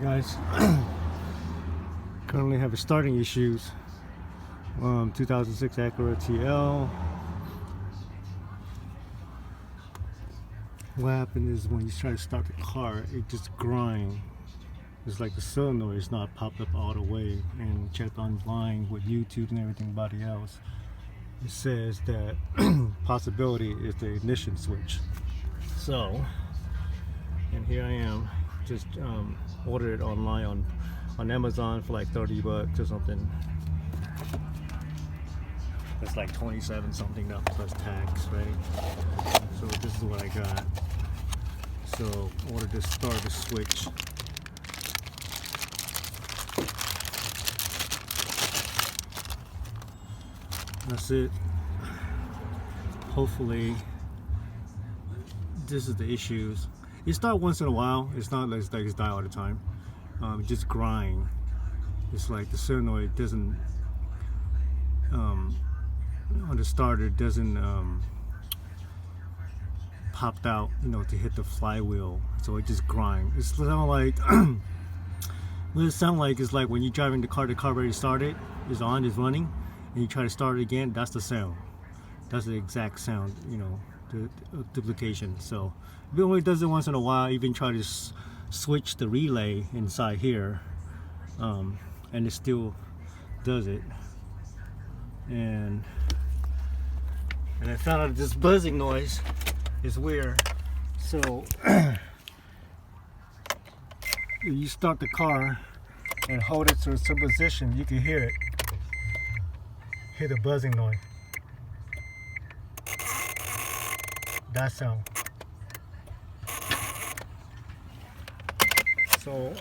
Guys, currently having starting issues. 2006 Acura TL. What happened is when you try to start the car, it just grinds. It's like the solenoid is not popped up all the way. And checked online with YouTube and everybody else. It says that possibility is the ignition switch. So, and here I am, just ordered it online on Amazon for like 30 bucks or something. That's like 27 something now plus tax, right? So this is what I got. So ordered to start the switch. That's it. Hopefully this is the issues. It starts once in a while. It's not like it's die all the time. It just grind. It's like the solenoid doesn't on the starter doesn't popped out, to hit the flywheel. So it just grind. It's sound like what it sound like is like when you're driving the car already started, it's on, it's running, and you try to start it again. That's the sound. That's the exact sound, the duplication. So it only does it once in a while. Even try to switch the relay inside here, and it still does it. And I found out this buzzing noise is weird. So you start the car and hold it to some position, you can hear it. Hear the buzzing noise. That sound. So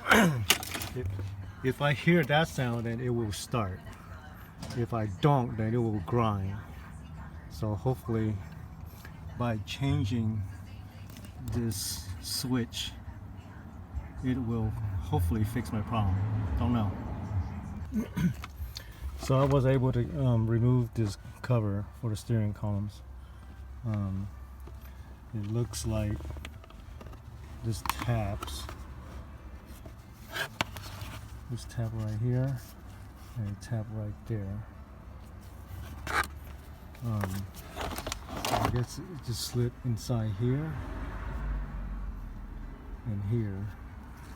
if I hear that sound, then it will start. If I don't, then it will grind. So hopefully by changing this switch, it will hopefully fix my problem. Don't know. So I was able to remove this cover for the steering columns. It looks like this taps. This tap right here and a tap right there. I guess it just slid inside here and here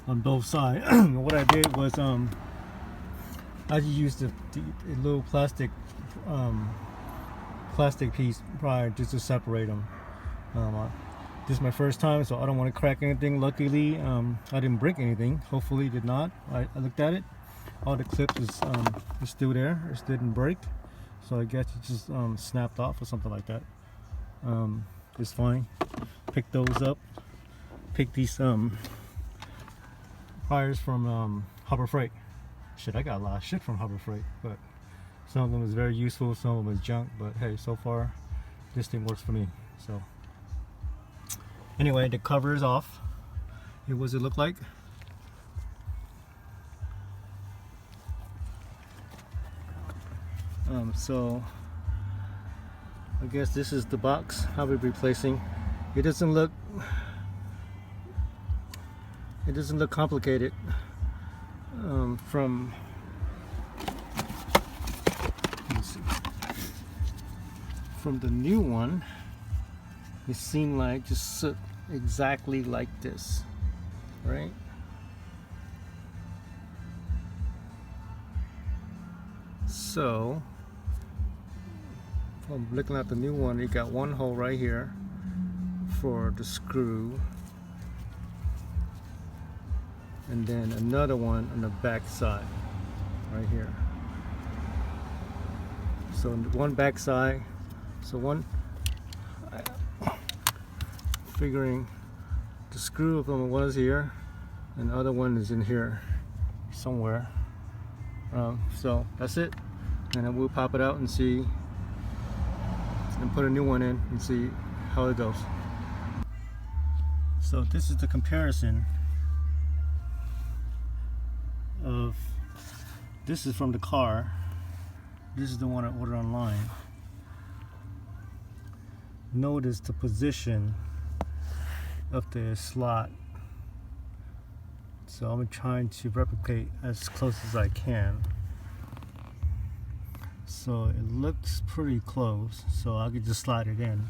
on both sides. What I did was I just used a little plastic piece prior just to separate them. This is my first time, so I don't want to crack anything. Luckily, I didn't break anything. Hopefully, did not. I looked at it. All the clips is still there. It didn't break. So I guess it just snapped off or something like that. It's fine. Pick those up. Pick these pliers from Harbor Freight. Shit, I got a lot of shit from Harbor Freight, but some of them is very useful, some of them is junk. But hey, so far this thing works for me. So anyway, the cover is off. What does it look like? So I guess this is the box I'll be replacing. It doesn't look complicated. From the new one, it seemed like just exactly like this, right? So I'm looking at the new one. You got one hole right here for the screw, and then another one on the back side right here. So one back side, so one figuring the screw from one is here and the other one is in here somewhere. So that's it, and then we'll pop it out and see, and put a new one in and see how it goes. So this is the comparison of, this is from the car, this is the one I ordered online. Notice the position of the slot So I'm trying to replicate as close as I can. So it looks pretty close, so I could just slide it in.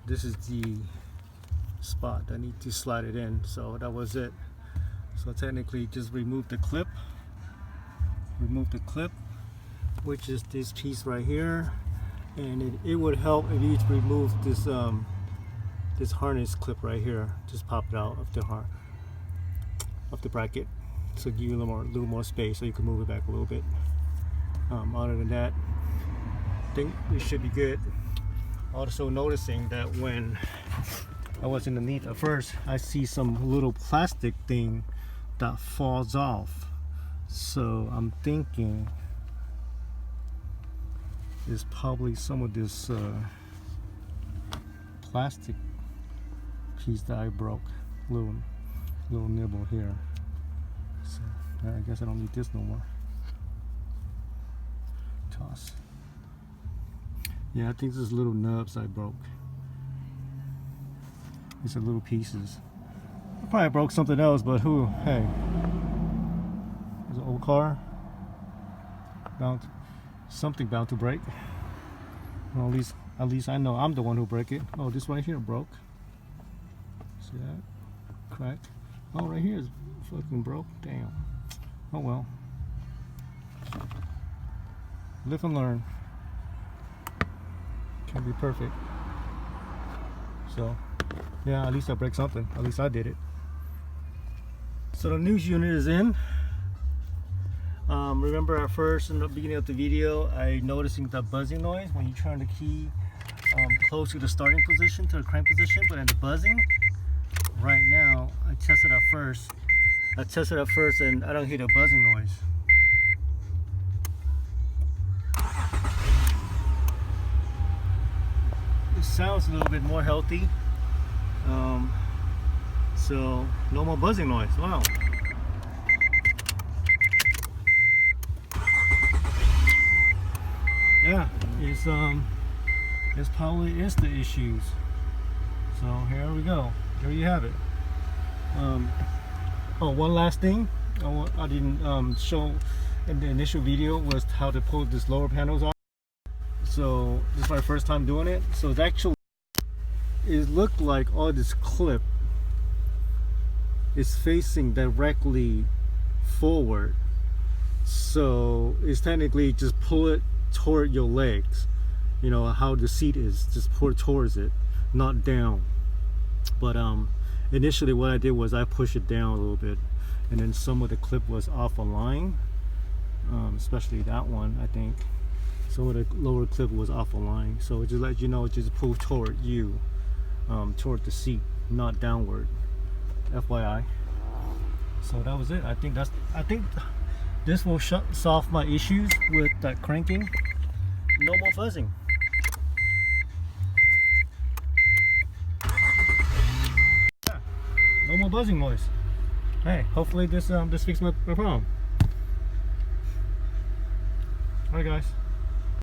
This is the spot I need to slide it in, so that was it. So technically just remove the clip, which is this piece right here, and it would help if you remove this this harness clip right here. Just pop it out of the bracket, so give you a little more space, so you can move it back a little bit. Other than that, I think it should be good. Also noticing that when I was underneath at first, I see some little plastic thing that falls off. So I'm thinking it's probably some of this plastic piece that I broke. Little nibble here. So I guess I don't need this no more. Toss. Yeah, I think this is little nubs I broke. These are little pieces. I probably broke something else, but hey. There's an old car. Something bound to break. Well, at least I know I'm the one who broke it. Oh, this right here broke. See that? Cracked. Oh, right here is fucking broke. Damn. Oh well. Live and learn. Can't be perfect. So, yeah, at least I break something. At least I did it. So the news unit is in. Remember at first in the beginning of the video, I noticing the buzzing noise when you turn the key close to the starting position, to the crank position, but then the buzzing. Right now, I tested at first and I don't hear the buzzing noise. It sounds a little bit more healthy. So no more buzzing noise. Wow. Yeah, it's probably is the issues. So here we go. There you have it. Oh, one last thing I didn't show in the initial video was how to pull this lower panels off. So this is my first time doing it. So it's actually, it looked like all this clip is facing directly forward. So it's technically just pull it toward your legs. You know how the seat is, just pull it towards it, not down. But initially what I did was I pushed it down a little bit, and then some of the clip was off a line, especially that one. I think some of the lower clip was off a line, so it just let you know, just pull toward you, toward the seat, not downward. FYI. So that was it. I think this will solve my issues with that cranking. No more buzzing. Yeah, no more buzzing noise. Hey, hopefully this fixed my problem. Alright guys.